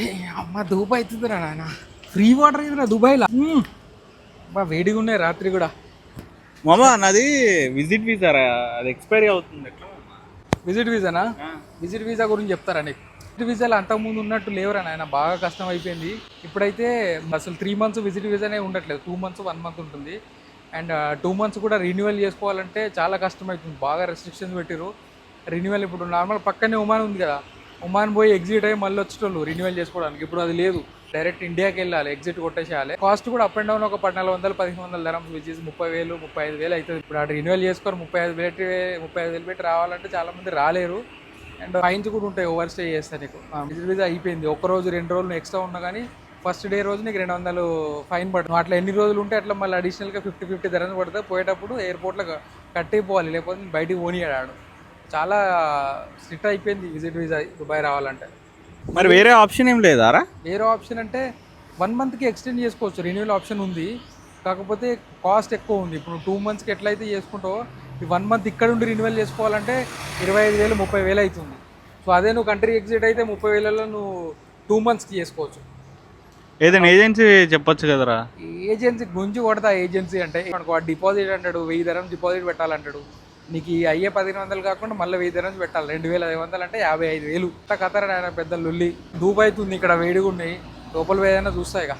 ఏ అమ్మ దుబాయ్ అవుతుందిరా నాయన. ఫ్రీ వాటర్ అయిందిరా దుబాయ్లో. బా వేడిగా ఉన్నాయి రాత్రి కూడా. మామా నాది విజిట్ వీసా రా, అది ఎక్స్పైరీ అవుతుంది ఎట్లా మామ? విజిట్ వీసానా? ఆ, విజిట్ వీసా గురించి చెప్తారా నీకు? విజిట్ వీసాలు అంతకుముందు ఉన్నట్టు లేవురా నాయన, బాగా కష్టం అయిపోయింది. ఇప్పుడైతే అసలు 3 months విజిట్ వీసానే ఉండట్లేదు, 2 months 1 month ఉంటుంది. అండ్ 2 months కూడా రెన్యువల్ చేసుకోవాలంటే చాలా కష్టం అవుతుంది, బాగా రెస్ట్రిక్షన్స్ పెట్టిరు. రెన్యువల్ ఇప్పుడు నార్మల్ పక్కనే ఒమాన్ ఉంది కదా, ఒమాన్ పోయి ఎగ్జిట్ అయ్యి మళ్ళీ వచ్చేటోళ్ళు రెన్యువల్ చేసుకోవడానికి. ఇప్పుడు అది లేదు, డైరెక్ట్ ఇండియాకి వెళ్ళాలి, ఎగ్జిట్ కొట్టేసేయాలి. కాస్ట్ కూడా అప్ అండ్ డౌన్ ఒక 1400 1500 dirhams, విచ్ ఇస్ 30,000 35,000 అవుతుంది. ఇప్పుడు అటు రెన్యువల్ చేసుకొని 35,000 పెట్టి రావాలంటే చాలా మంది రాలేరు. అండ్ ఫైన్స్ కూడా ఉంటాయి ఓవర్ స్టే చేస్తే నీకు. విజిట్ వీసా అయిపోయింది, ఒక రోజు 2 రోజులు ఎక్స్ట్రా ఉన్నా కానీ ఫస్ట్ డే రోజు నీకు 200 ఫైన్ పడుతుంది. అట్లా ఎన్ని రోజులు ఉంటే అట్లా మళ్ళీ అడిషనల్గా 50 dirhams పడుతుంది. పోయేటప్పుడు ఎయిర్పోర్ట్లో కట్టిపోవాలి, లేకపోతే బయటికి పోనీయాడు. చాలా స్ట్రిక్ట్ అయిపోయింది విజిట్ వీసా దుబాయ్ రావాలంటే. మరి వేరే ఆప్షన్ ఏం లేదా రా? వేరే ఆప్షన్ అంటే 1 monthకి ఎక్స్టెండ్ చేసుకోవచ్చు, రెన్యూవల్ ఆప్షన్ ఉంది. కాకపోతే కాస్ట్ ఎక్కువ ఉంది. ఇప్పుడు 2 monthsకి ఎట్లయితే చేసుకుంటావో ఈ 1 month ఇక్కడ ఉండి రెన్యువల్ చేసుకోవాలంటే 25,000 30,000 అవుతుంది. సో అదే నువ్వు కంట్రీ ఎగ్జిట్ అయితే 30,000లో నువ్వు 2 monthsకి చేసుకోవచ్చు. ఏదైనా ఏజెన్సీ చెప్పొచ్చు కదరా? ఏజెన్సీ గుంజి కొడతా. ఏజెన్సీ అంటే మనకు డిపాజిట్ అంటాడు, 1000 dirhams డిపాజిట్ పెట్టాలంటాడు. నీకు ఈ అయ్యే 1500 కాకుండా మళ్ళీ 1000 dirhams పెట్టాలి, 2500 అంటే 55,000. కథర ఆయన పెద్ద లొల్లి. దుబాయ్ అవుతుంది, ఇక్కడ వేడిగా ఉన్నాయి, లోపల ఏదైనా చూస్తాయి ఇక.